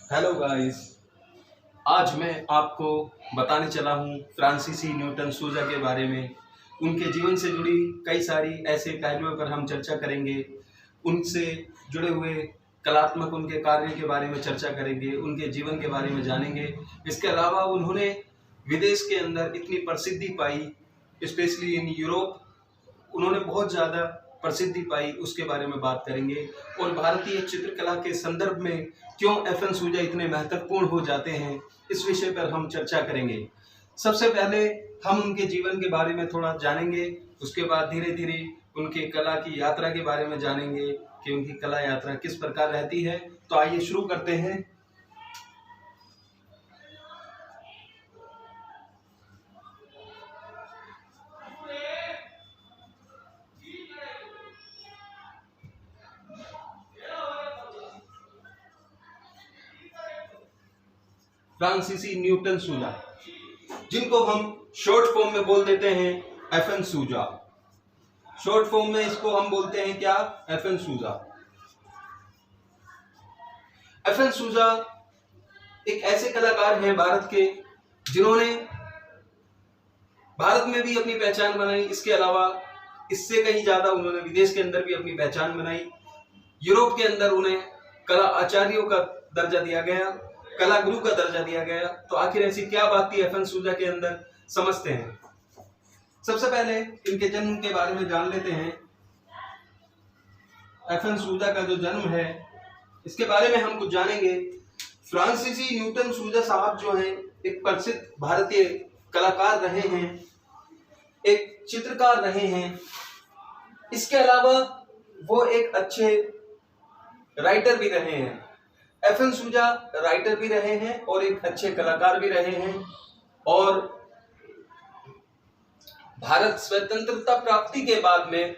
Hello guys. आज मैं आपको बताने चला हूँ फ्रांसीसी न्यूटन सूजा के बारे में। उनके जीवन से जुड़ी कई सारी ऐसे पहलुओं पर हम चर्चा करेंगे। उनसे जुड़े हुए कलात्मक उनके कार्यों के बारे में चर्चा करेंगे, उनके जीवन के बारे में जानेंगे। इसके अलावा उन्होंने विदेश के अंदर इतनी प्रसिद्धि पाई, स्पेशली इन यूरोप उन्होंने बहुत ज़्यादा प्रसिद्धि पाई, उसके बारे में बात करेंगे। और भारतीय चित्रकला के संदर्भ में क्यों एफ.एन. सूजा इतने महत्वपूर्ण हो जाते हैं, इस विषय पर हम चर्चा करेंगे। सबसे पहले हम उनके जीवन के बारे में थोड़ा जानेंगे, उसके बाद धीरे धीरे उनके कला की यात्रा के बारे में जानेंगे कि उनकी कला यात्रा किस प्रकार रहती है। तो आइए शुरू करते हैं। फ्रांसीसी न्यूटन सूजा, जिनको हम शॉर्ट फॉर्म में बोल देते हैं एफ.एन. सूजा। शॉर्ट फॉर्म में इसको हम बोलते हैं क्या? एफ.एन. सूजा। एफ.एन. सूजा एक ऐसे कलाकार हैं भारत के, जिन्होंने भारत में भी अपनी पहचान बनाई। इसके अलावा इससे कहीं ज्यादा उन्होंने विदेश के अंदर भी अपनी पहचान बनाई। यूरोप के अंदर उन्हें कला आचार्यों का दर्जा दिया गया, कला गुरु का दर्जा दिया गया। तो आखिर ऐसी क्या बात थी एफ.एन. सूजा के अंदर, समझते हैं। सबसे पहले इनके जन्म के बारे में जान लेते हैं। एफ.एन. सूजा का जो जन्म है, इसके बारे में हम कुछ जानेंगे। फ्रांसीसी न्यूटन सूजा साहब जो हैं, एक प्रसिद्ध भारतीय कलाकार रहे हैं, एक चित्रकार रहे हैं। इसके अलावा वो एक अच्छे राइटर भी रहे हैं। एफ.एन. सूजा राइटर भी रहे हैं और एक अच्छे कलाकार भी रहे हैं। और भारत स्वतंत्रता प्राप्ति के बाद में,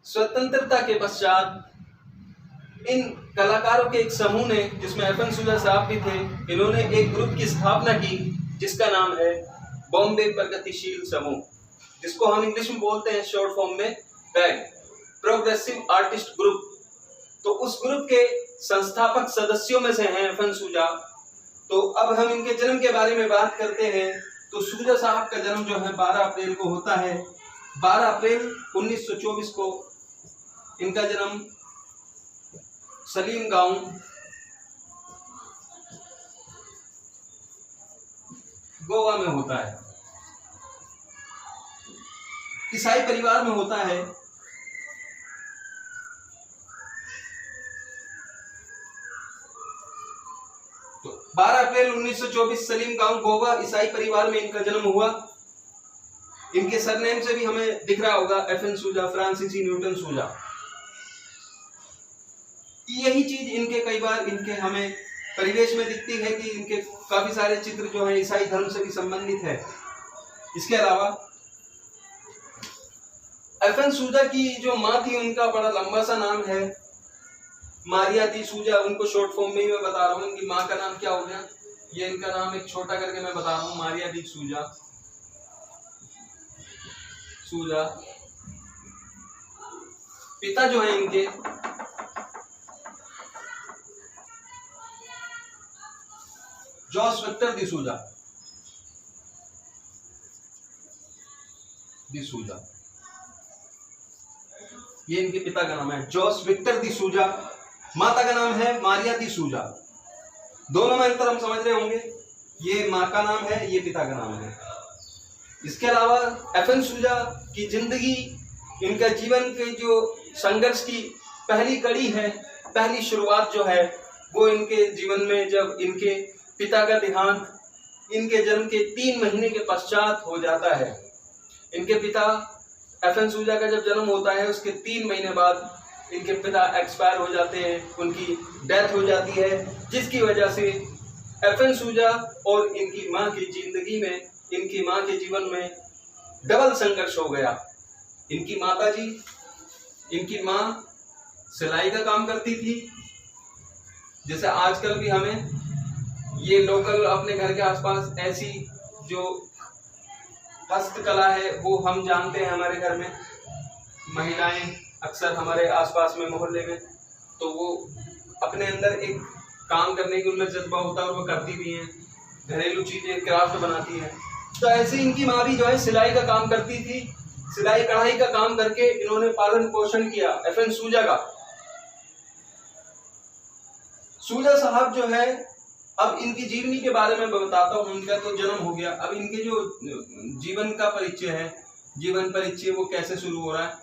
स्वतंत्रता के पश्चात, इन कलाकारों के एक समूह ने, जिसमें एफ.एन. सूजा साहब भी थे, इन्होंने एक ग्रुप की स्थापना की जिसका नाम है बॉम्बे प्रगतिशील समूह, जिसको हम इंग्लिश में बोलते हैं शॉर्ट फॉर्म में पैग, प्रोग्रेसिव आर्टिस्ट ग्रुप। तो उस ग्रुप के संस्थापक सदस्यों में से हैं एफ.एन. सूजा। तो अब हम इनके जन्म के बारे में बात करते हैं। तो सूजा साहब का जन्म जो है 12 अप्रैल को होता है। 12 अप्रैल 1924 को इनका जन्म सलीम गांव, गोवा में होता है। ईसाई परिवार में होता है। तो 12 अप्रैल 1924 सलीम गांव, गोवा, ईसाई परिवार में इनका जन्म हुआ। इनके सरनेम से भी हमें दिख रहा होगा एफ.एन. सूजा, फ्रांसीसी न्यूटन सूजा। यही चीज इनके कई बार इनके हमें परिवेश में दिखती है कि इनके काफी सारे चित्र जो है ईसाई धर्म से भी संबंधित है। इसके अलावा एफ.एन. सूजा की जो माँ थी, उनका बड़ा लंबा सा नाम है मारिया दी सूजा। उनको शॉर्ट फॉर्म में ही मैं बता रहा हूँ, इनकी माँ का नाम क्या हो गया, ये इनका नाम एक छोटा करके मैं बता रहा हूँ, मारिया दी सूजा। सूजा पिता जो है इनके जॉस विक्टर दी सूजा। ये इनके पिता का नाम है जॉस विक्टर दी सूजा। माता का नाम है मारिया दी सूजा। दोनों में अंतर हम समझ रहे होंगे, ये माँ का नाम है, ये पिता का नाम है। इसके अलावा एफ.एन. सूजा की जिंदगी, इनका जीवन के जो संघर्ष की पहली कड़ी है, पहली शुरुआत जो है, वो इनके जीवन में जब इनके पिता का देहांत इनके जन्म के 3 महीने के पश्चात हो जाता है। इनके पिता एफ.एन. सूजा का जब जन्म होता है, उसके 3 महीने बाद इनके पिता एक्सपायर हो जाते हैं, उनकी डेथ हो जाती है, जिसकी वजह से एफ.एन. सूजा और इनकी माँ की जिंदगी में, इनकी माँ के जीवन में डबल संघर्ष हो गया। इनकी माता जी, इनकी माँ सिलाई का काम करती थी, जैसे आजकल भी हमें ये लोकल अपने घर के आसपास ऐसी जो हस्तकला है वो हम जानते हैं। हमारे घर में महिलाएं अक्सर हमारे आसपास में, मोहल्ले में, तो वो अपने अंदर एक काम करने की उनमें जज्बा होता है और वो करती भी हैं, घरेलू चीजें क्राफ्ट बनाती हैं। तो ऐसे इनकी माँ भी जो है सिलाई का काम करती थी, सिलाई कढ़ाई का काम करके इन्होंने पालन पोषण किया FN सूजा का। सूजा साहब जो है, अब इनकी जीवनी के बारे में बताता हूँ। इनका तो जन्म हो गया, अब इनके जो जीवन का परिचय है, जीवन परिचय वो कैसे शुरू हो रहा है,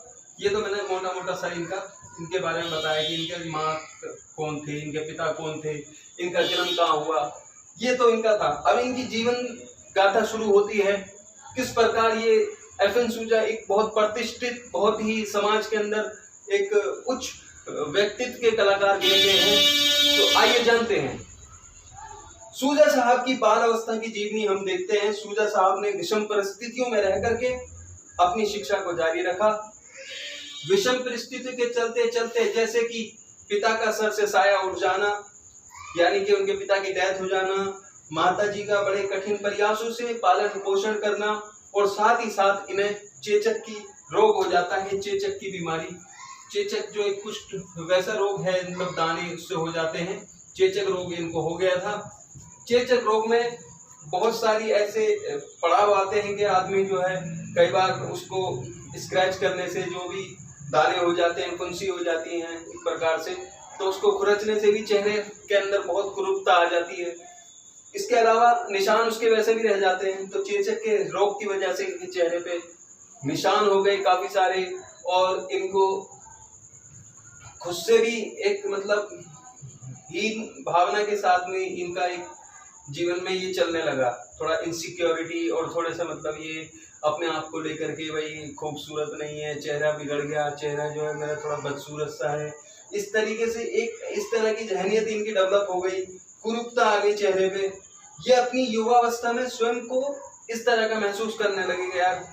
ये तो मैंने मोटा मोटा सा इनके बारे में बताया कि इनके माँ कौन थे, इनके पिता कौन थे, इनका जन्म कहाँ हुआ, ये तो इनका था। अब इनकी जीवन गाथा शुरू होती है, किस प्रकार ये FN सूजा एक बहुत प्रतिष्ठित, बहुत ही समाज के अंदर एक उच्च व्यक्तित्व के कलाकार बन गए हैं। तो आइए जानते हैं सूजा साहब की बाल अवस्था की जीवनी हम देखते हैं। सूजा साहब ने विषम परिस्थितियों में रह करके अपनी शिक्षा को जारी रखा। विषम परिस्थिति के चलते चलते, जैसे कि पिता का सर से साया उठ जाना, यानी कि उनके पिता की डेथ हो जाना, माता जी का बड़े कठिन प्रयासों से पालन पोषण करना, और साथ ही साथ इन्हें चेचक की रोग हो जाता है, चेचक की बीमारी। चेचक जो एक कुष्ठ वैसा रोग है, मतलब दाने उससे हो जाते हैं, चेचक रोग इनको हो गया था। चेचक रोग में बहुत सारी ऐसे पड़ाव आते हैं कि आदमी जो है कई बार उसको स्क्रैच करने से जो भी दाने हो जाते हैं, फुंसी हो जाती हैं एक प्रकार से, तो उसको खुरचने से भी चेहरे के अंदर बहुत कुरूपता आ जाती है। इसके अलावा निशान उसके वैसे भी रह जाते हैं। तो चेचक के रोग की वजह से इनके चेहरे पे निशान हो गए काफी सारे, और इनको खुद से भी एक मतलब हीन भावना के साथ में इनका एक जीवन में ये चलने लगा, थोड़ा इनसिक्योरिटी, और थोड़े सा मतलब ये अपने आप को लेकर के भाई खूबसूरत नहीं है, चेहरा बिगड़ गया, चेहरा जो है मेरा थोड़ा बदसूरत सा है, इस तरीके से एक इस तरह की जहनीत इनकी डेवलप हो गई, कुरूपता आ गई चेहरे पे। ये अपनी युवावस्था में स्वयं को इस तरह का महसूस करने लगे कि यार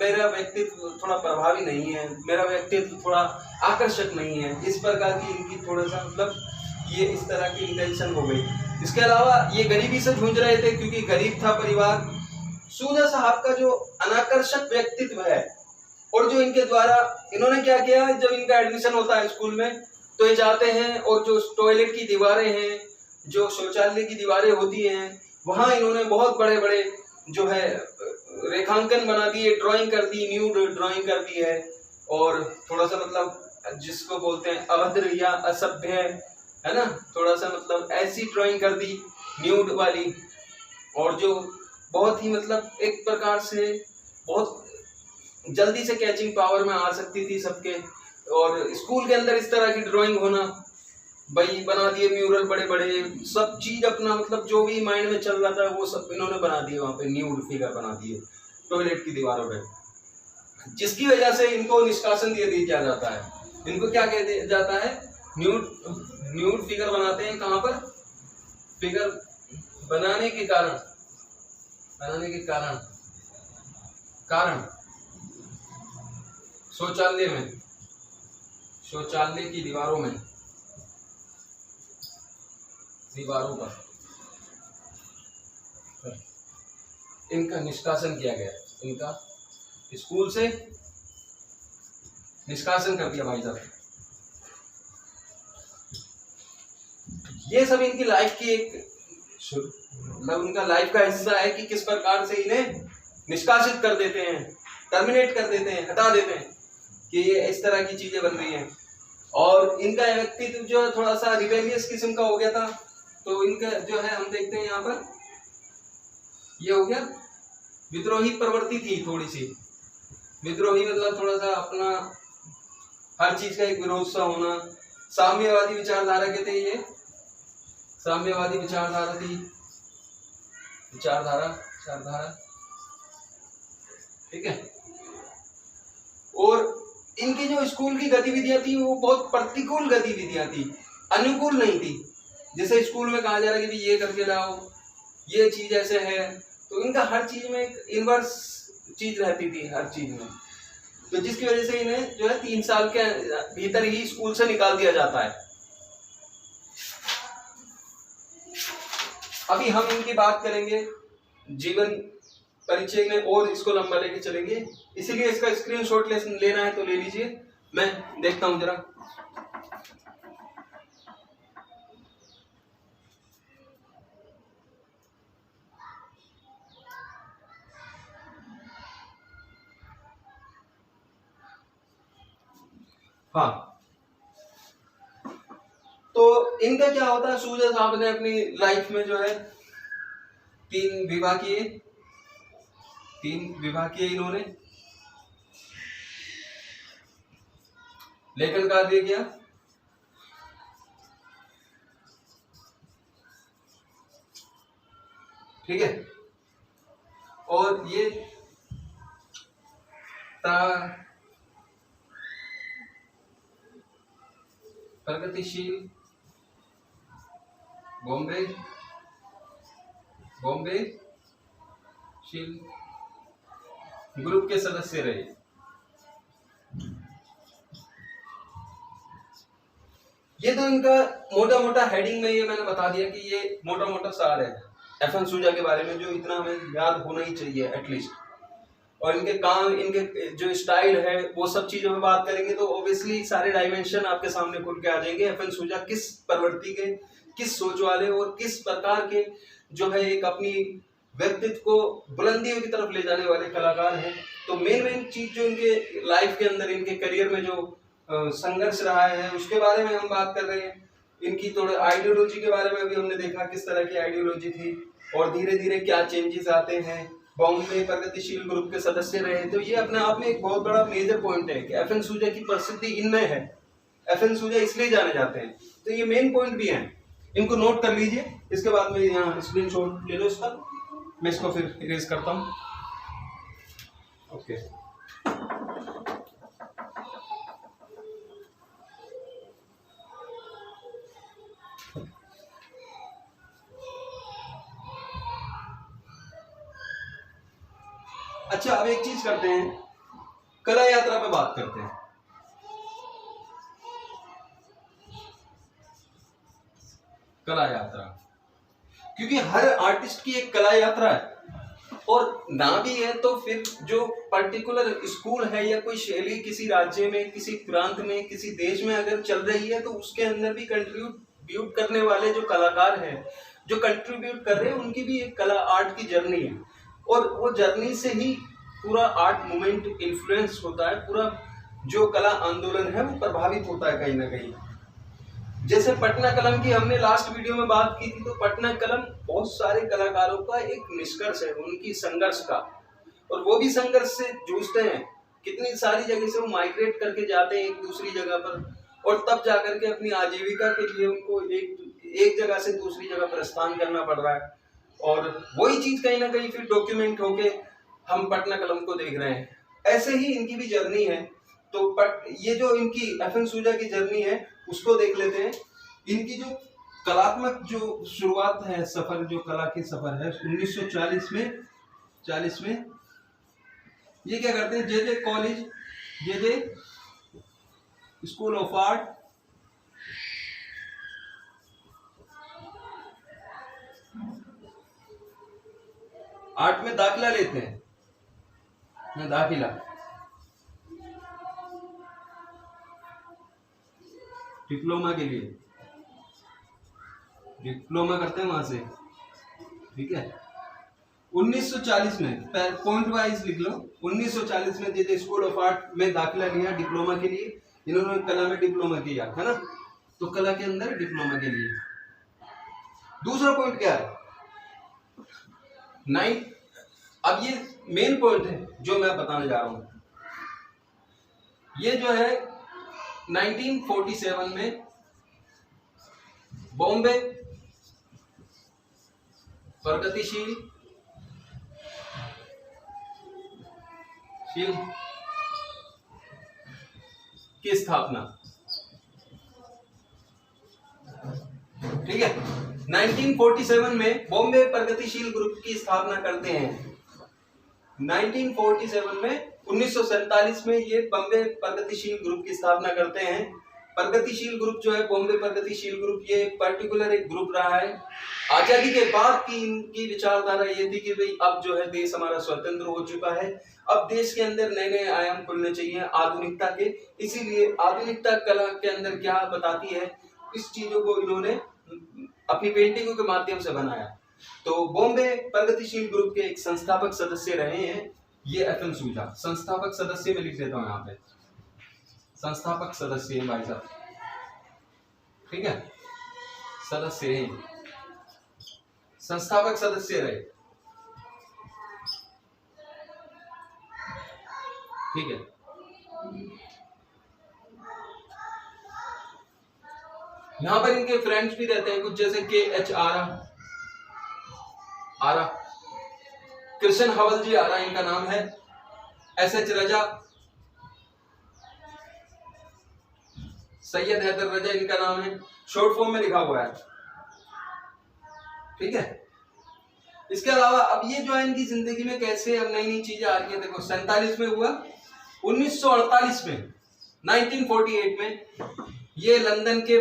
मेरा व्यक्तित्व थोड़ा प्रभावी नहीं है, मेरा व्यक्तित्व थोड़ा आकर्षक नहीं है, इस प्रकार की इनकी थोड़ा सा मतलब ये इस तरह की इंटेंशन हो गई। इसके अलावा ये गरीबी से जूझ रहे थे, क्योंकि गरीब था परिवार। सूजा साहब का जो अनाकर्षक व्यक्तित्व है, और जो इनके द्वारा इन्होंने क्या किया, जब इनका एडमिशन होता है स्कूल में, तो ये जाते हैं और जो टॉयलेट की दीवारें हैं, जो शौचालय की दीवारें होती हैं, वहां इन्होंने बहुत बड़े बड़े जो है रेखांकन बना दिए, ड्राइंग कर दी, न्यूड ड्राइंग कर दी है, और थोड़ा सा मतलब जिसको बोलते हैं अभद्र या असभ्य है ना, थोड़ा सा मतलब ऐसी ड्राइंग कर दी न्यूड वाली, और जो बहुत ही मतलब एक प्रकार से बहुत जल्दी से कैचिंग पावर में आ सकती थी सबके। और स्कूल के अंदर इस तरह की ड्राइंग होना, भाई बना दिए म्यूरल बड़े बड़े, सब चीज अपना मतलब जो भी माइंड में चल रहा था वो सब इन्होंने बना दिए, वहाँ पे न्यूड फिगर बना दिए टॉयलेट की दीवारों पे, जिसकी वजह से इनको निष्कासन दे दिया जाता है। इनको क्या कह दिया जाता है, न्यूड फिगर बनाते हैं। कहाँ पर? फिगर बनाने के कारण शौचालय में, शौचालय की दीवारों पर इनका निष्कासन किया गया, इनका स्कूल से निष्कासन कर दिया भाई साहब। ये सब इनकी लाइफ की एक मतलब उनका लाइफ का हिस्सा है कि किस प्रकार से इन्हें निष्कासित कर देते हैं, टर्मिनेट कर देते हैं, हटा देते हैं कि ये इस तरह की चीजें बन रही हैं। और इनका व्यक्तित्व जो है थोड़ा सा रिबेलियस किस्म का हो गया था। तो इनका जो है हम देखते हैं यहाँ पर ये हो गया विद्रोही प्रवृत्ति थी, थोड़ी सी विद्रोही मतलब थोड़ा सा अपना हर चीज का एक विरोध सा होना। साम्यवादी विचारधारा के थे ये, साम्यवादी विचारधारा थी, विचारधारा ठीक है। और इनकी जो स्कूल की गतिविधियां थी वो बहुत प्रतिकूल गतिविधियां थी, अनुकूल नहीं थी। जैसे स्कूल में कहा जा रहा है कि ये करके लाओ, ये चीज ऐसे है, तो इनका हर चीज में एक इनवर्स चीज रहती थी हर चीज में। तो जिसकी वजह से इन्हें जो है 3 साल के भीतर ही स्कूल से निकाल दिया जाता है। अभी हम इनकी बात करेंगे जीवन परिचय में और इसको लंबा लेके चलेंगे, इसीलिए इसका स्क्रीनशॉट लेना है तो ले लीजिए। मैं देखता हूं जरा। हाँ, तो इनका क्या होता है, सूजा साहब ने अपनी लाइफ में जो है 3 विवाह किए, 3 विवाह किए इन्होंने, लेखन कार्य किया, ठीक है। और ये प्रगतिशील बॉम्बे शील ग्रुप के सदस्य रहे। ये तो इनका मोटा मोटा हेडिंग में ये मैंने बता दिया कि ये मोटा मोटा सार है एफएन सूजा के बारे में, जो इतना हमें याद होना ही चाहिए एटलीस्ट। और इनके काम, इनके जो स्टाइल है, वो सब चीजों में बात करेंगे तो ऑब्वियसली सारे डायमेंशन आपके सामने खुल के आ जाएंगे। एफएन सूजा किस प्रवृत्ति के, किस सोच वाले और किस प्रकार के जो है एक अपनी व्यक्तित्व को बुलंदियों की तरफ ले जाने वाले कलाकार हैं। तो मेन चीज जो इनके लाइफ के अंदर, इनके करियर में जो संघर्ष रहा है, उसके बारे में हम बात कर रहे हैं। इनकी थोड़े आइडियोलॉजी के बारे में भी हमने देखा, किस तरह की आइडियोलॉजी थी और धीरे धीरे क्या चेंजेस आते हैं। बॉम्बे प्रगतिशील ग्रुप के सदस्य रहे, तो ये अपने आप में एक बहुत बड़ा मेजर पॉइंट है कि एफएन सूजा की प्रसिद्धि इनमें है। एफएन सूजा इसलिए जाने जाते हैं, तो ये मेन पॉइंट भी है, इनको नोट कर लीजिए। इसके बाद में यहाँ स्क्रीनशॉट ले लो इसका, मैं इसको फिर इरेज करता हूँ। ओके, अच्छा, अब एक चीज करते हैं, कला यात्रा पे बात करते हैं। कला यात्रा, क्योंकि हर आर्टिस्ट की एक कला यात्रा है, और ना भी है तो फिर जो पर्टिकुलर स्कूल है या कोई शैली किसी राज्य में, किसी प्रांत में, किसी देश में अगर चल रही है, तो उसके अंदर भी कंट्रीब्यूट करने वाले जो कलाकार हैं, जो कंट्रीब्यूट कर रहे हैं, उनकी भी एक कला आर्ट की जर्नी है। और वो जर्नी से ही पूरा आर्ट मूवमेंट इन्फ्लुएंस होता है, पूरा जो कला आंदोलन है वो प्रभावित होता है कहीं ना कहीं। जैसे पटना कलम की हमने लास्ट वीडियो में बात की थी, तो पटना कलम बहुत सारे कलाकारों का एक निष्कर्ष है, उनकी संघर्ष का, और वो भी संघर्ष से जूझते हैं। कितनी सारी जगह से वो माइग्रेट करके जाते हैं एक दूसरी जगह पर, और तब जाकर के अपनी आजीविका के लिए उनको एक जगह से दूसरी जगह प्रस्थान करना पड़ रहा है। और वही चीज कहीं ना कहीं फिर डॉक्यूमेंट होके हम पटना कलम को देख रहे हैं। ऐसे ही इनकी भी जर्नी है। तो ये जो इनकी एफएन सूजा की जर्नी है उसको देख लेते हैं। इनकी जो कलात्मक जो शुरुआत है, सफर, जो कला की सफर है, 1940 में ये क्या करते हैं, J college, J school of art में दाखिला लेते हैं, दाखिला डिप्लोमा के लिए, डिप्लोमा करते हैं वहां से, ठीक है। 1940 में, पॉइंट वाइज लिख लो, 1940 में जे स्कूल ऑफ आर्ट में दाखिला लिया डिप्लोमा के लिए। इन्होंने कला में डिप्लोमा किया है ना, तो कला के अंदर डिप्लोमा के लिए। दूसरा पॉइंट क्या है, अब ये मेन पॉइंट है जो मैं बताने जा रहा हूं। ये जो है 1947 में बॉम्बे प्रगतिशील की स्थापना, ठीक है। 1947 में बॉम्बे प्रगतिशील ग्रुप की स्थापना करते हैं। 1947 में, 1947 में ये बॉम्बे प्रगतिशील ग्रुप की स्थापना करते हैं। प्रगतिशील ग्रुप जो है, बॉम्बे प्रगतिशील ग्रुप, ये पर्टिकुलर एक ग्रुप रहा है। आजादी के बाद की इनकी विचारधारा ये थी कि भाई अब जो है देश हमारा स्वतंत्र हो चुका है, अब देश के अंदर नए नए आयाम खुलने चाहिए आधुनिकता के। इसीलिए आधुनिकता कला के अंदर क्या बताती है, इस चीजों को इन्होंने अपनी पेंटिंगों के माध्यम से बनाया। तो बॉम्बे प्रगतिशील ग्रुप के एक संस्थापक सदस्य रहे हैं ये एफएन सूजा। संस्थापक सदस्य में लिख देता हूं यहाँ पे, संस्थापक सदस्य हैं भाई साहब, ठीक है, सदस्य हैं, संस्थापक सदस्य रहे, ठीक है। यहां पर इनके फ्रेंड्स भी रहते हैं कुछ, जैसे KH आरा, कृष्ण हवल जी आरा इनका नाम है, SH रजा, सैयद हैदर रजा इनका नाम है, शॉर्ट फॉर्म में लिखा हुआ है, ठीक है। इसके अलावा अब ये जो है इनकी जिंदगी में कैसे अब नई नई चीजें आ रही है, देखो 47 में हुआ, 1948 में 1948 में ये लंदन के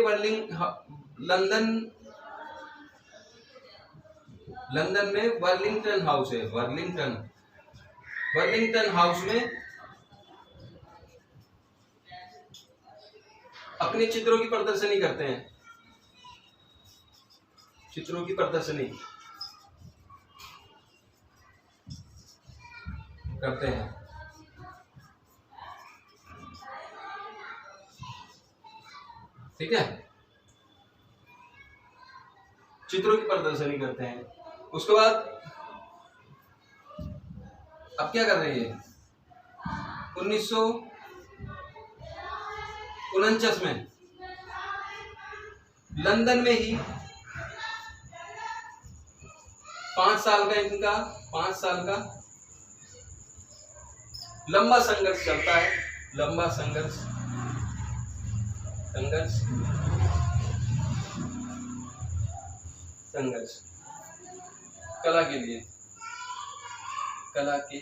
लंदन में वर्लिंगटन हाउस है, वर्लिंगटन हाउस में अपने चित्रों की प्रदर्शनी करते हैं, चित्रों की प्रदर्शनी करते हैं, ठीक है, चित्रों की प्रदर्शनी करते हैं। उसके बाद अब क्या कर रहे हैं, 1949 में लंदन में ही 5 साल का लंबा संघर्ष चलता है, लंबा संघर्ष कला के लिए, कला के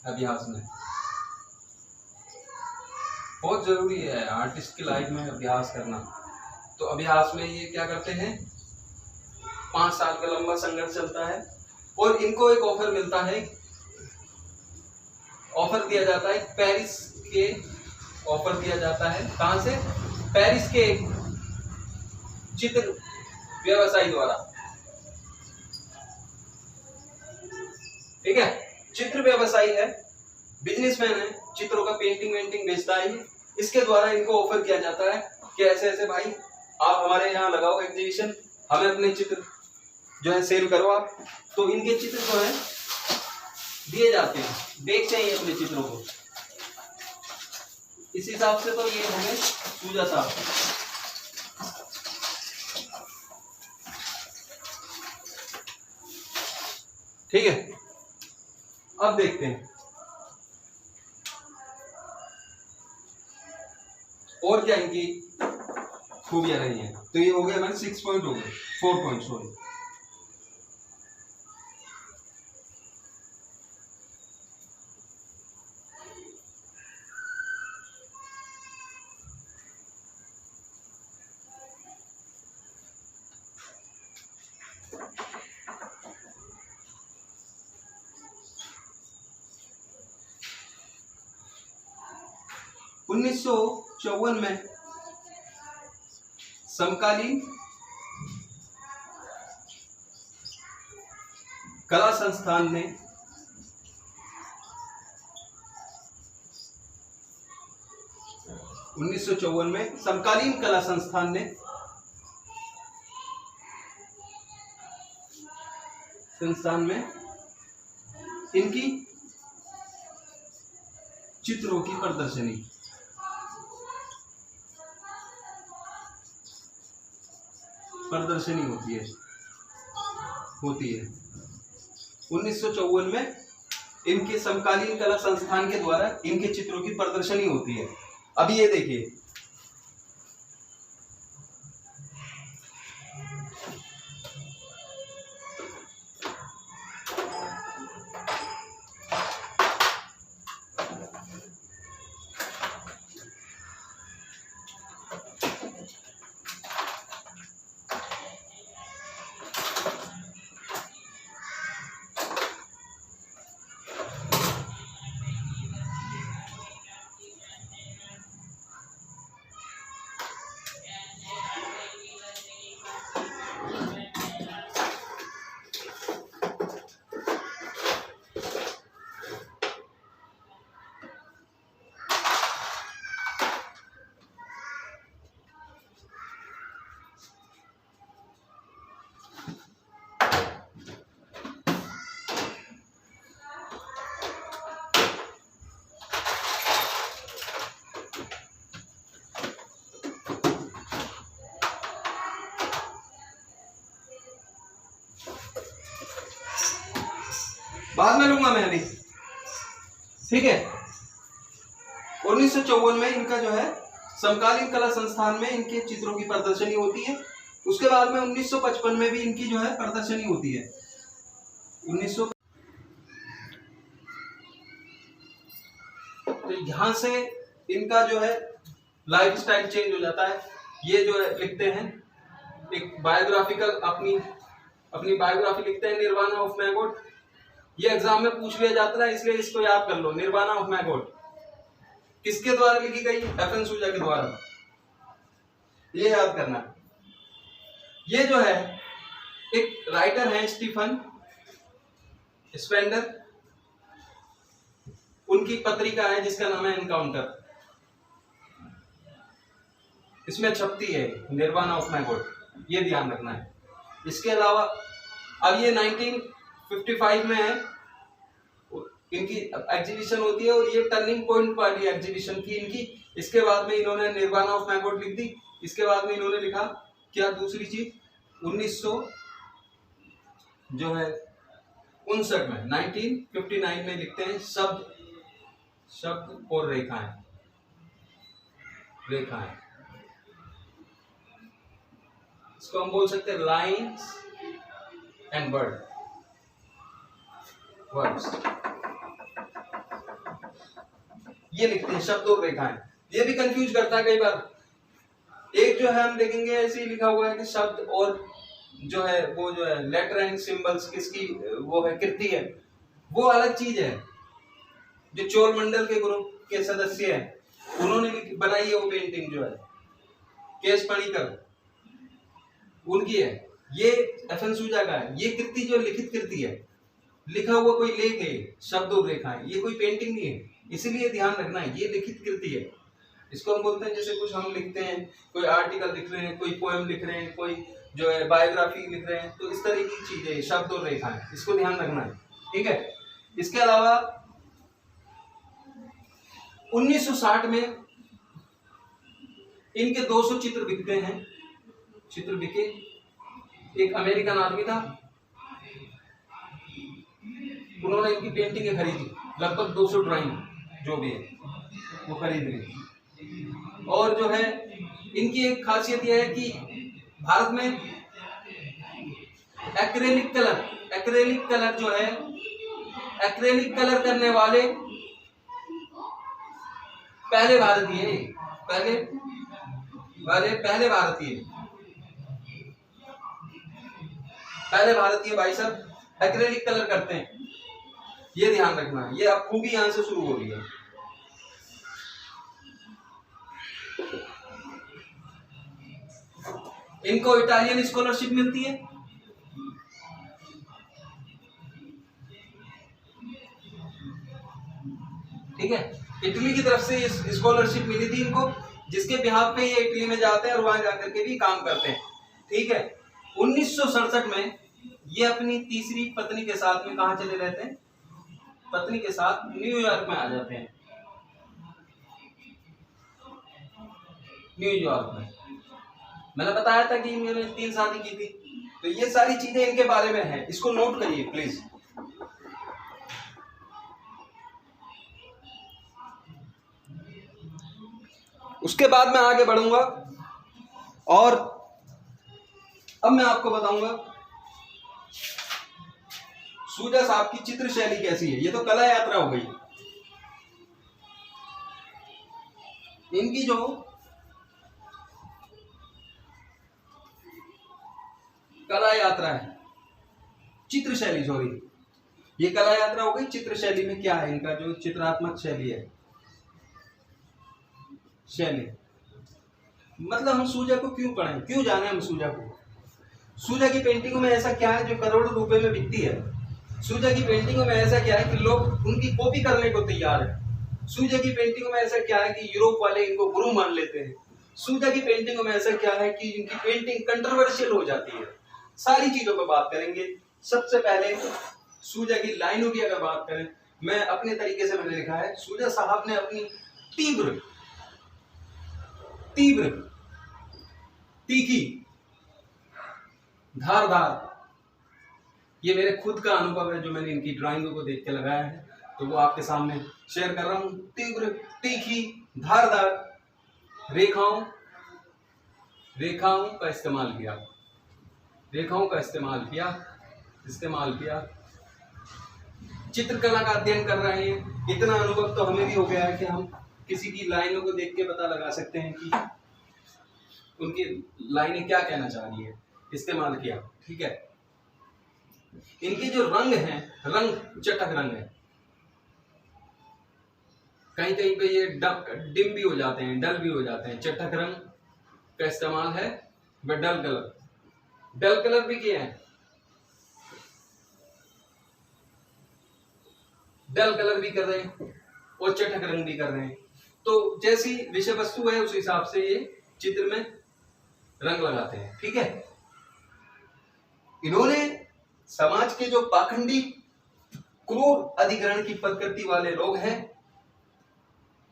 अभ्यास में बहुत जरूरी है आर्टिस्ट की लाइफ में अभ्यास करना। तो अभ्यास में ये क्या करते हैं, 5 साल का लंबा संघर्ष चलता है और इनको एक ऑफर मिलता है, ऑफर दिया जाता है पेरिस के, ऑफर दिया जाता है कहां से, पेरिस के चित्र व्यवसायी द्वारा, ठीक है, चित्र व्यवसायी है, बिजनेसमैन है, चित्रों का पेंटिंग बेचता है, इसके द्वारा इनको ऑफर किया जाता है कि ऐसे ऐसे भाई आप हमारे यहाँ लगाओ एग्जीबिशन, हमें अपने चित्र जो है सेल करो आप। तो इनके चित्र जो है दिए जाते हैं, बेचते हैं अपने चित्रों को। इस हिसाब से तो ये हो गए सूजा साहब, ठीक है। अब देखते हैं और क्या इनकी खूबियां रही हैं। तो ये हो गया हमारे 6 पॉइंट हो गए, 4 पॉइंट सॉरी। उन्नीस सौ 54 में समकालीन कला संस्थान ने समकालीन कला संस्थान ने में इनकी चित्रों की प्रदर्शनी होती है 1954 में इनके समकालीन कला संस्थान के द्वारा इनके चित्रों की प्रदर्शनी होती है। अब ये देखिए, बाद में लूंगा मैं अभी, ठीक है। 1954 में इनका जो है समकालीन कला संस्थान में इनके चित्रों की प्रदर्शनी होती है। उसके बाद में 1955 में भी इनकी जो है प्रदर्शनी होती है। 1900 तो यहाँ से इनका जो है लाइफ स्टाइल चेंज हो जाता है। ये जो है लिखते हैं एक बायोग्राफिकल अपनी बायोग्राफी लिखते हैं, निर्वाणा ऑफ मैगोट। ये एग्जाम में पूछ लिया जाता है, इसलिए इसको याद कर लो। निर्वाणा ऑफ मैगोट किसके द्वारा लिखी गई? एफएन सूजा के द्वारा, ये याद करना। ये जो है एक राइटर है स्टीफन स्पेंडर, उनकी पत्रिका है जिसका नाम है एनकाउंटर। इसमें छपती है निर्वाणा ऑफ मैगोट, ये ध्यान रखना है। इसके अलावा अब ये 1955 में है, इनकी एग्जीबिशन होती है और ये टर्निंग पॉइंट वाली एग्जीबिशन थी इनकी। इसके बाद में इन्होंने निर्वाणा ऑफ मैगोट लिख दी। इसके बाद में इन्होंने लिखा क्या दूसरी चीज 1959 में लिखते हैं शब्द और रेखाएं। इसको हम बोल सकते हैं लाइन्स एंड वर्ड्स। ये लिखते हैं शब्द और रेखाएं। ये भी कंफ्यूज करता है कई बार। एक जो है हम देखेंगे ऐसे ही लिखा हुआ है कि शब्द और जो है वो जो है लेटर एंड सिंबल्स किसकी वो है कृति है, वो अलग चीज है। जो चोल मंडल के ग्रुप के सदस्य हैं उन्होंने बनाई है वो पेंटिंग जो है केश पणिकर उनकी है। ये एफएन सूजा का है। ये कृति जो लिखित कृति है, लिखा हुआ कोई लेख है, शब्द और रेखाएं, ये कोई पेंटिंग नहीं है। इसीलिए ध्यान रखना है ये लिखित कृति है। इसको हम बोलते हैं जैसे कुछ हम लिखते हैं, कोई आर्टिकल लिख रहे हैं, कोई पोएम लिख रहे हैं, कोई जो है बायोग्राफी लिख रहे हैं, तो इस तरह की चीज है शब्द और रेखाएं। इसको ध्यान रखना है, ठीक है। इसके अलावा 1960 में इनके 200 चित्र बिकते हैं। चित्र बिके। एक अमेरिकन आदमी था, उन्होंने इनकी पेंटिंगें खरीदी, लगभग 200 ड्राइंग जो भी है वो खरीद ली। और जो है इनकी एक खासियत यह है कि भारत में एक्रेलिक कलर जो है, एक्रेलिक कलर करने वाले पहले भारतीय भाई साहब एक्रेलिक कलर करते हैं। ये ध्यान रखना है। ये अब खूबी यहां से शुरू हो रही है। इनको इटालियन स्कॉलरशिप मिलती है। ठीक है, इटली की तरफ से ये स्कॉलरशिप मिली थी इनको, जिसके बिहाफ पे ये इटली में जाते हैं और वहां जाकर के भी काम करते हैं। ठीक है, 1967 में ये अपनी तीसरी पत्नी के साथ में कहां चले रहते हैं? पत्नी के साथ न्यूयॉर्क में आ जाते हैं। न्यूयॉर्क में मैंने बताया था कि मैंने 3 शादी की थी, तो ये सारी चीजें इनके बारे में है। इसको नोट करिए प्लीज। उसके बाद मैं आगे बढ़ूंगा और अब मैं आपको बताऊंगा सूजा साहब की चित्र शैली कैसी है। ये तो कला यात्रा हो गई। इनकी जो कला यात्रा है, चित्र शैली, सॉरी, ये कला यात्रा हो गई। चित्र शैली में क्या है इनका जो चित्रात्मक शैली है, मतलब हम सूजा को क्यों पढ़ें, क्यों जाने हम सूजा को? सूजा की पेंटिंगों में ऐसा क्या है जो करोड़ों रुपए में बिकती है? सूजा की पेंटिंगों में ऐसा क्या है कि लोग उनकी कॉपी करने को तैयार है? सूजा की पेंटिंगों में ऐसा क्या है कि यूरोप वाले इनको गुरु मान लेते हैं? सूजा की पेंटिंगों में ऐसा क्या है कि इनकी पेंटिंग कंट्रोवर्शियल हो जाती है? सारी चीजों पर बात करेंगे। सबसे पहले सूजा की लाइनों की अगर बात करें, मैं अपने तरीके से मैंने लिखा है, सूजा साहब ने अपनी तीव्र, तीखी, धारदार ये मेरे खुद का अनुभव है जो मैंने इनकी ड्राइंगों को देख के लगाया है, तो वो आपके सामने शेयर कर रहा हूँ। तीव्र, तीखी, धारदार रेखाओं का इस्तेमाल किया, इस्तेमाल किया। चित्रकला का अध्ययन कर रहे हैं, इतना अनुभव तो हमें भी हो गया है कि हम किसी की लाइनों को देख के पता लगा सकते हैं कि उनकी लाइनें क्या कहना चाह रही है। इस्तेमाल किया, ठीक है। इनके जो रंग हैं, रंग चटक रंग है, कहीं कहीं पे ये डिम भी हो जाते हैं, डल भी हो जाते हैं। चटक रंग का इस्तेमाल है, व डल कलर भी किए हैं, डल कलर भी कर रहे हैं और चटक रंग भी कर रहे हैं। तो जैसी विषय वस्तु है उस हिसाब से ये चित्र में रंग लगाते हैं, ठीक है। इन्होंने समाज के जो पाखंडी, क्रूर अधिग्रहण की प्रकृति वाले लोग हैं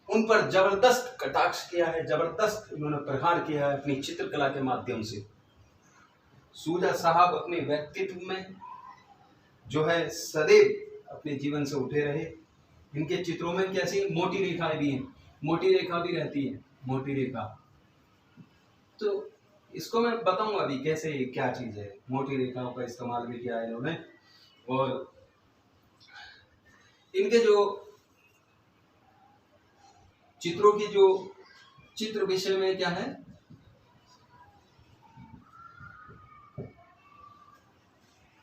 उन पर जबरदस्त कटाक्ष किया है, जबरदस्त इन्होंने प्रहार किया है अपनी चित्रकला के माध्यम से। सूजा साहब अपने व्यक्तित्व में जो है सदैव अपने जीवन से उठे रहे। इनके चित्रों में कैसी मोटी रेखाएं भी हैं, मोटी रेखा भी रहती है, मोटी रेखा। तो इसको मैं बताऊंगा अभी कैसे, क्या चीज है। मोटी रेखाओं का इस्तेमाल भी किया है इन्होंने। और इनके जो चित्रों की जो चित्र विषय में क्या है,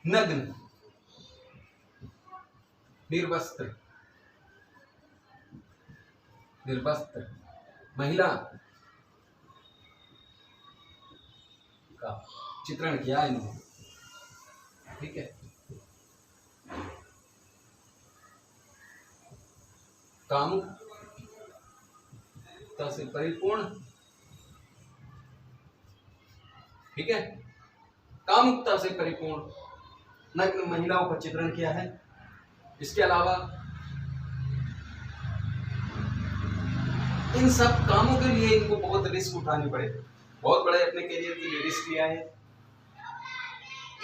नग्न, निर्वस्त्र, महिला का चित्रण किया इन्होंने, ठीक है। कामुकता से परिपूर्ण, ठीक है, कामुकता से परिपूर्ण नग्न महिलाओं का चित्रण किया है। इसके अलावा इन सब कामों के लिए इनको बहुत रिस्क उठाने पड़े, बहुत बड़े अपने करियर के लिए रिस्क लिया है।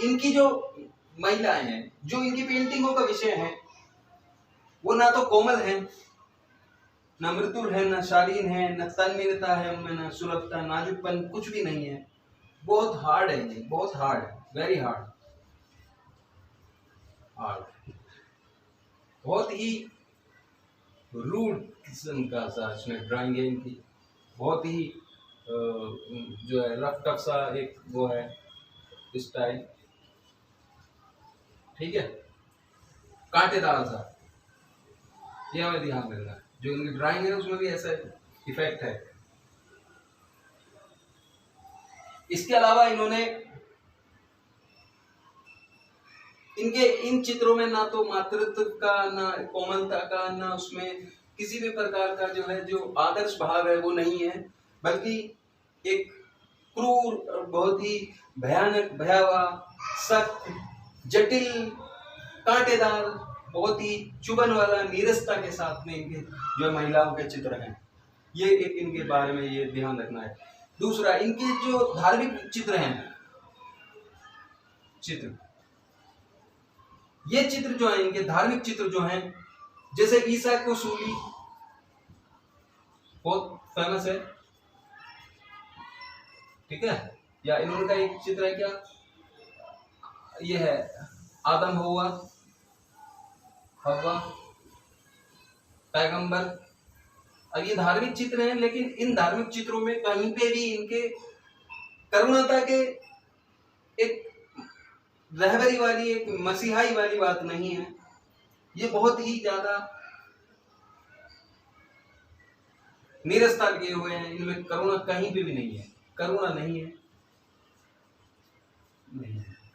इनकी जो महिलाएं हैं, जो इनकी पेंटिंगों का विषय है, वो ना तो कोमल है, ना मृदुल है, ना शालीन है, न तन्मयता है उनमें, ना सुलभता, नाजुकपन, कुछ भी नहीं है। बहुत हार्ड है ये, बहुत हार्ड, वेरी हार्ड, बहुत ही रूड किस्म का सा इसमें ड्राइंग है इनकी। बहुत ही जो है रफ टफ सा एक वो है स्टाइल, ठीक है, कांटेदार सा। ये हमें ध्यान रखना है, जो इनकी ड्राइंग है उसमें भी ऐसा इफेक्ट है। इसके अलावा इन्होंने इनके इन चित्रों में ना तो मातृत्व का, ना कोमलता का, ना उसमें किसी भी प्रकार का जो है, जो आदर्श भाव है वो नहीं है, बल्कि एक क्रूर, बहुत ही भयानक, भयावह, सख्त, जटिल, कांटेदार, बहुत ही चुभन वाला नीरसता के साथ में इनके जो महिलाओं के चित्र हैं। ये एक इनके बारे में ये ध्यान रखना है। दूसरा, इनके जो धार्मिक चित्र हैं, ये चित्र जो है, इनके धार्मिक चित्र जो हैं, जैसे ईसा को सूली बहुत फेमस है, ठीक है। या इन्होंने का एक चित्र है, क्या ये है, आदम हव्वा, पैगंबर। अब ये धार्मिक चित्र हैं, लेकिन इन धार्मिक चित्रों में कहीं पे भी इनके करुणता के एक रहबरी वाली, एक मसीहाई वाली बात नहीं है। ये बहुत ही ज्यादा नीरसता लिए हुए हैं, इनमें करुणा कहीं पे भी नहीं है, करुणा नहीं है,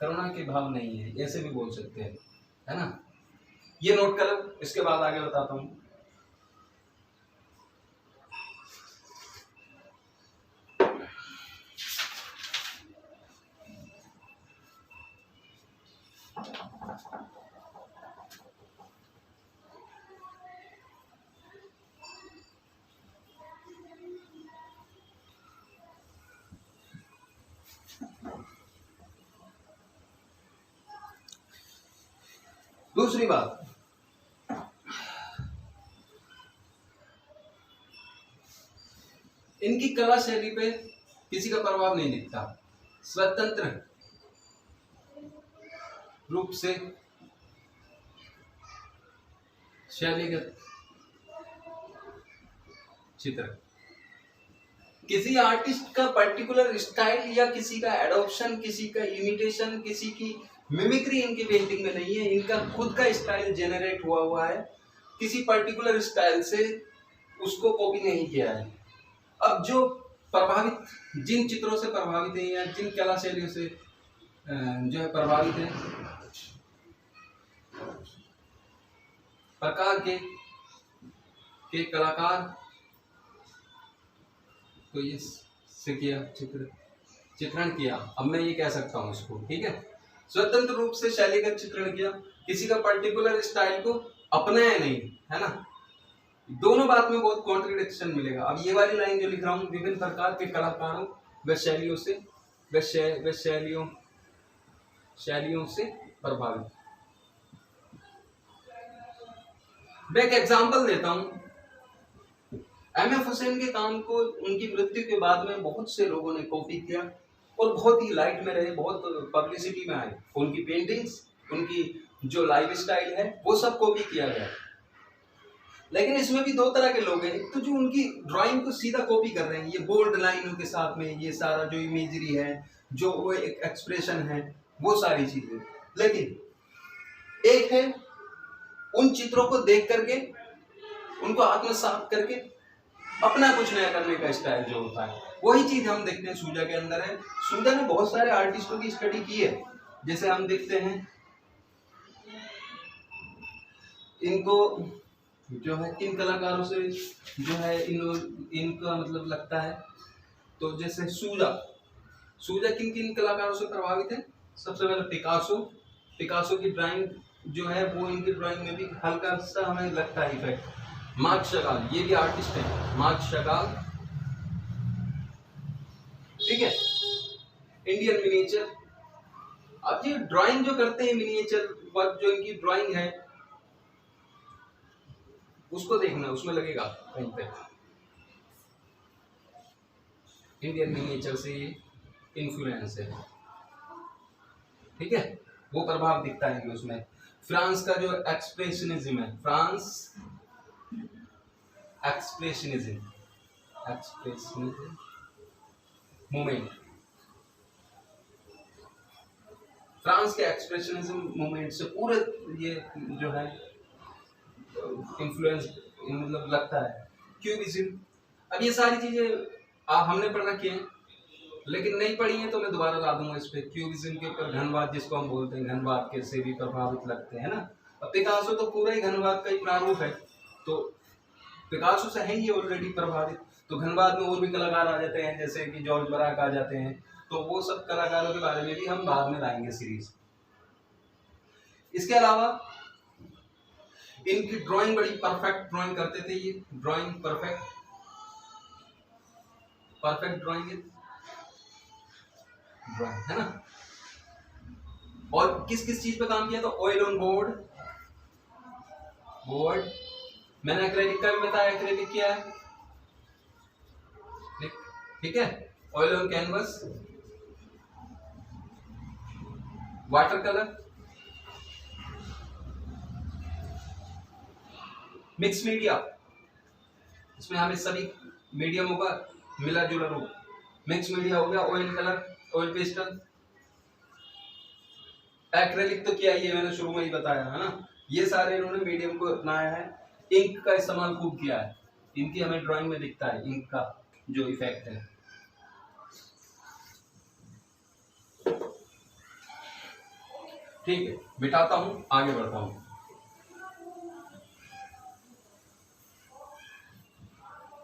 करुणा के भाव नहीं है, ऐसे भी बोल सकते हैं, है ना। ये नोट कर लो, इसके बाद आगे बताता हूं। दूसरी बात, इनकी कला शैली पे किसी का प्रभाव नहीं दिखता, स्वतंत्र रूप से शैलीगत चित्र, किसी आर्टिस्ट का पर्टिकुलर स्टाइल या किसी का एडॉप्शन, किसी का इमिटेशन, किसी की मिमिक्री इनकी पेंटिंग में नहीं है। इनका खुद का स्टाइल जेनरेट हुआ है, किसी पर्टिकुलर स्टाइल से उसको कॉपी नहीं किया है। अब जो प्रभावित, जिन चित्रों से प्रभावित है या जिन कला शैलियों से जो है प्रभावित है, प्रकार के कलाकार तो ये से किया चित्रण किया। अब मैं ये कह सकता हूँ इसको, ठीक है, स्वतंत्र रूप से शैलीगत चित्रण किया, किसी का पर्टिकुलर स्टाइल को अपनाया नहीं, है ना। दोनों बात में बहुत कॉन्ट्रडिक्शन मिलेगा। अब ये वाली लाइन जो लिख रहा हूँ, विभिन्न प्रकार के कलाकारों व शैलियों से शैलियों से प्रभावित। मैं एक एग्जांपल देता हूँ। एम.एफ. हुसैन के काम को उनकी मृत्यु के बाद में बहुत से लोगों ने कॉपी किया और बहुत ही लाइट में रहे, बहुत पब्लिसिटी में आए। उनकी पेंटिंग्स, उनकी जो लाइफ स्टाइल है, वो सब कॉपी किया गया। लेकिन इसमें भी दो तरह के लोग हैं। एक तो जो उनकी ड्राइंग को सीधा कॉपी कर रहे हैं, ये बोल्ड लाइनों के साथ में ये सारा जो इमेजरी है, जो वो एक एक्सप्रेशन है, वो सारी चीजें। लेकिन एक है उन चित्रों को देख करके उनको आत्मसात करके अपना कुछ नया करने का स्टाइल जो होता है, वही चीज हम देखते हैं सूजा के अंदर है। सूजा ने बहुत सारे आर्टिस्टों की स्टडी की है। जैसे हम देखते हैं इनको जो है किन कलाकारों से जो है इनका मतलब लगता है, तो जैसे सूजा किन किन कलाकारों से प्रभावित है। सबसे पहले पिकासो की ड्राइंग जो है वो इनकी ड्राइंग में भी हल्का सा हमें लगता है इफेक्ट। मार्क शगाल, ये भी आर्टिस्ट है, मार्क शगाल, ठीक है। इंडियन मिनिएचर, अब ये ड्राइंग जो करते हैं, मिनिएचर वर्क जो इनकी ड्राइंग है, उसको देखना, उसमें लगेगा कहीं पे इंडियन मिनिएचर से इन्फ्लुएंस है, ठीक है, वो प्रभाव दिखता है कि उसमें। फ्रांस का जो एक्सप्रेशनिज्म है, फ्रांस एक्सप्रेशनिज्म मूवमेंट, फ्रांस के एक्सप्रेशनिज्म मूवमेंट से पूरे ये जो है इन्फ्लुएंस मतलब लगता है। क्यूबिज्म, अब ये सारी चीजें हमने पढ़ रखी हैं, लेकिन नहीं पढ़ी है तो मैं दोबारा ला दूंगा इस पे। क्यूबिज्म के ऊपर घनवाद, जिसको हम बोलते हैं, घनवाद के से भी प्रभावित लगते हैं ना। अब पिकासो तो पूरा ही घनवाद का ही प्रारूप है, तो पिकासो से है ये ऑलरेडी प्रभावित। तो घनवाद में और भी कलाकार आ जाते हैं, जैसे कि जॉर्ज बराक आ जाते हैं। तो वो सब कलाकारों के बारे में भी हम बाद में लाएंगे सीरीज। इसके अलावा इनकी ड्राइंग बड़ी परफेक्ट ड्राइंग करते थे। ये ड्राइंग परफेक्ट ड्राइंग है ना। और किस किस चीज पे काम किया? तो ऑयल ऑन बोर्ड, मैंने एक्रेलिक का भी बताया, एक्रेलिक किया है, ठीक है। Oil on canvas, water colour, mix media, इसमें हमें सभी मीडियमों का मिला जुला रूप, मिक्स मीडिया हो गया, oil colour, oil pastel. Acrylic तो क्या, ये मैंने शुरू में ही बताया है ना। ये सारे इन्होंने मीडियम को अपनाया है। इंक का इस्तेमाल खूब किया है, इनकी हमें ड्राइंग में दिखता है इंक का जो इफेक्ट है। ठीक है, बिठाता हूं, आगे बढ़ता हूं।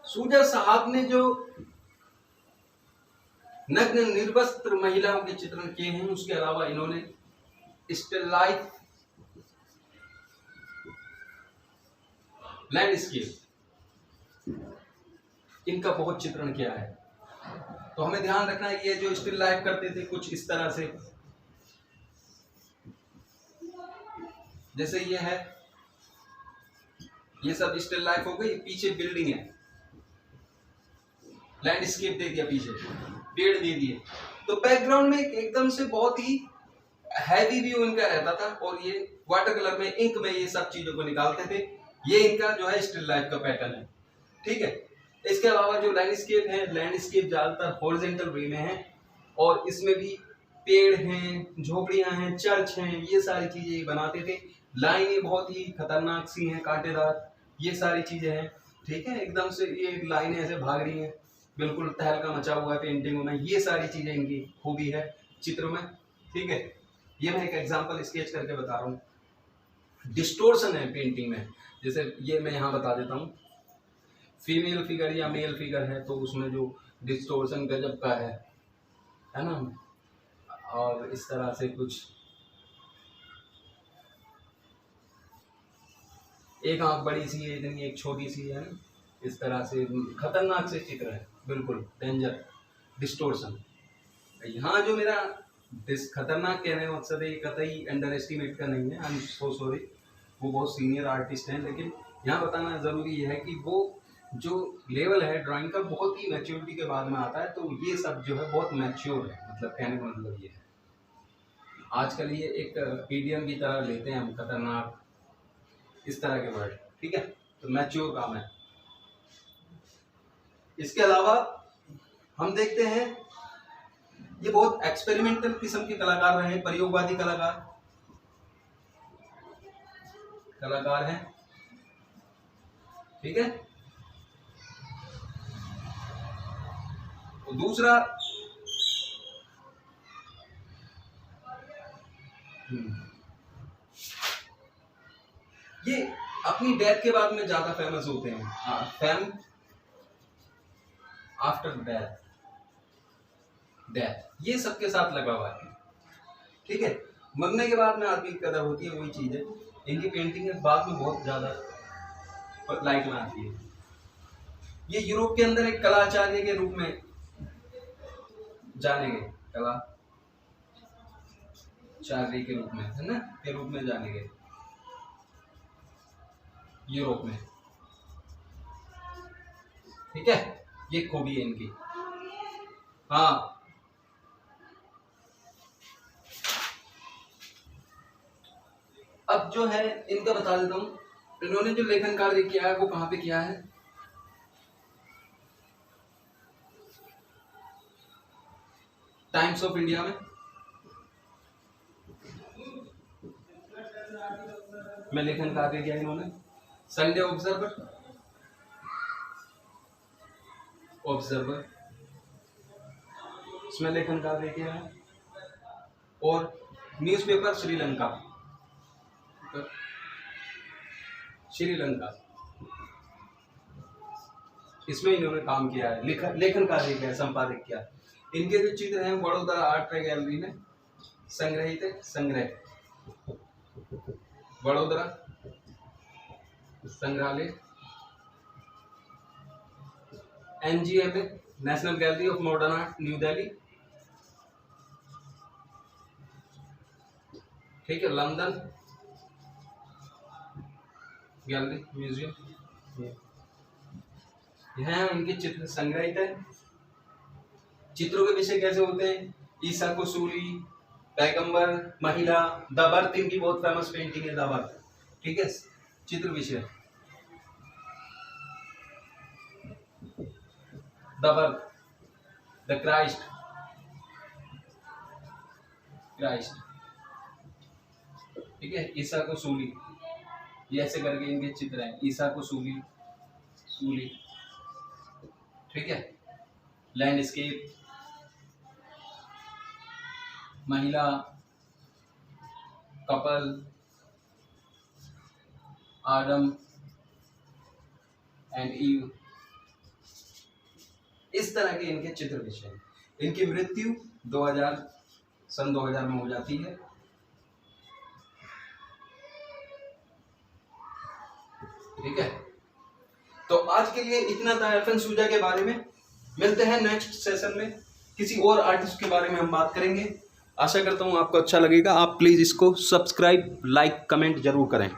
सूजा साहब ने जो नग्न निर्वस्त्र महिलाओं के चित्रण किए हैं, उसके अलावा इन्होंने स्टिल लाइफ, लैंडस्केप, इनका बहुत चित्रण किया है। तो हमें ध्यान रखना है कि ये जो स्टिल लाइफ करते थे कुछ इस तरह से, जैसे ये है, ये सब स्टिल लाइफ हो गई, पीछे बिल्डिंग है, लैंडस्केप दे दिया, पीछे पेड़ दे दिए, तो बैकग्राउंड में एकदम से बहुत ही हैवी व्यू इनका रहता था। और ये वाटर कलर में, इंक में ये सब चीजों को निकालते थे। ये इनका जो है स्टिल लाइफ का पैटर्न है, ठीक है। इसके अलावा जो लैंडस्केप है, लैंडस्केप ज्यादातर हॉरिजॉन्टल वे में है, और इसमें भी पेड़ हैं, झोपड़ियां हैं, चर्च हैं, ये सारी चीजें बनाते थे। लाइनें बहुत ही खतरनाक सी हैं, कांटेदार, ये सारी चीजें हैं, ठीक है। एकदम से ये लाइनें ऐसे भाग रही हैं, बिल्कुल तहलका मचा हुआ है पेंटिंगों में, ये सारी चीजें इनकी खूबी है चित्रों में, ठीक है। ये मैं एक एग्जांपल स्केच करके बता रहा हूँ। डिस्टोर्शन है पेंटिंग में, जैसे ये मैं यहाँ बता देता हूँ, फीमेल फिगर या मेल फिगर है तो उसमें जो डिस्टोर्शन गजब का है ना। और इस तरह से कुछ, एक आंख बड़ी सी है, इतनी एक छोटी सी है, इस तरह से खतरनाक से चित्र है, बिल्कुल डेंजर, डिस्टोर्शन। यहाँ जो मेरा खतरनाक कहने का मकसद है, ये कतई अंडर एस्टिमेट का नहीं है, आई एम सो सॉरी, वो बहुत सीनियर आर्टिस्ट हैं, लेकिन यहाँ बताना ज़रूरी है कि वो जो लेवल है ड्राइंग का बहुत ही मैच्योरिटी के बाद में आता है, तो ये सब जो है बहुत मैच्योर है, मतलब कहने का मतलब ये है। आजकल ये एक पीडीएम की तरह लेते हैं हम, खतरनाक, इस तरह के वर्ड, ठीक है, तो मैच्योर काम है। इसके अलावा हम देखते हैं ये बहुत एक्सपेरिमेंटल किस्म के कलाकार रहे, प्रयोगवादी कलाकार हैं, ठीक है। तो दूसरा, ये अपनी डेथ के बाद में ज्यादा फेमस होते हैं, फेम आफ्टर डेथ, ये सबके साथ लगा हुआ है, ठीक है। मरने के बाद में आदमी की कदर होती है, वही चीज है। इनकी पेंटिंग बाद में बहुत ज्यादा लाइट में आती है। ये यूरोप के अंदर एक कलाचार्य के रूप में जाने गए, कलाचार्य के रूप में, है ना, के रूप में जाने गए यूरोप में, ठीक है। ये खूबी है इनकी। हाँ, अब जो है इनका बता देता हूँ, इन्होंने जो लेखन कार्य किया है वो कहाँ पे किया है, टाइम्स ऑफ इंडिया में लेखन कार्य किया इन्होंने, संडे ऑब्जर्वर इसमें लेखन कार्य किया है, और न्यूज़पेपर श्रीलंका इसमें इन्होंने काम किया है, लेखन कार्य किया है, संपादक किया। इनके जो चित्र हैं वडोदरा आर्ट गैलरी में संग्रहित है, वडोदरा संग्रहालय, NGM में, national gallery of modern art, new Delhi, ठीक है, लंदन गैलरी म्यूजियम, यहाँ इनके चित्र संग्रहित है। चित्रों के विषय कैसे होते हैं, ईसा को सूली, पैगंबर, महिला, द बर्थ, इनकी बहुत फेमस पेंटिंग है द बर्थ, ठीक है। चित्र विषय द बर्थ, द क्राइस्ट, ठीक है, ईसा को सूली, ये ऐसे करके इनके चित्र हैं, ईसा को सूली, ठीक है। लैंडस्केप, महिला, कपल, आदम एंड ईव, इस तरह के इनके चित्र विषय। इनकी मृत्यु 2000 में हो जाती है, ठीक है। तो आज के लिए इतना था एल्फन सूजा के बारे में। मिलते हैं नेक्स्ट सेशन में, किसी और आर्टिस्ट के बारे में हम बात करेंगे। आशा करता हूँ आपको अच्छा लगेगा। आप प्लीज़ इसको सब्सक्राइब, लाइक, कमेंट जरूर करें।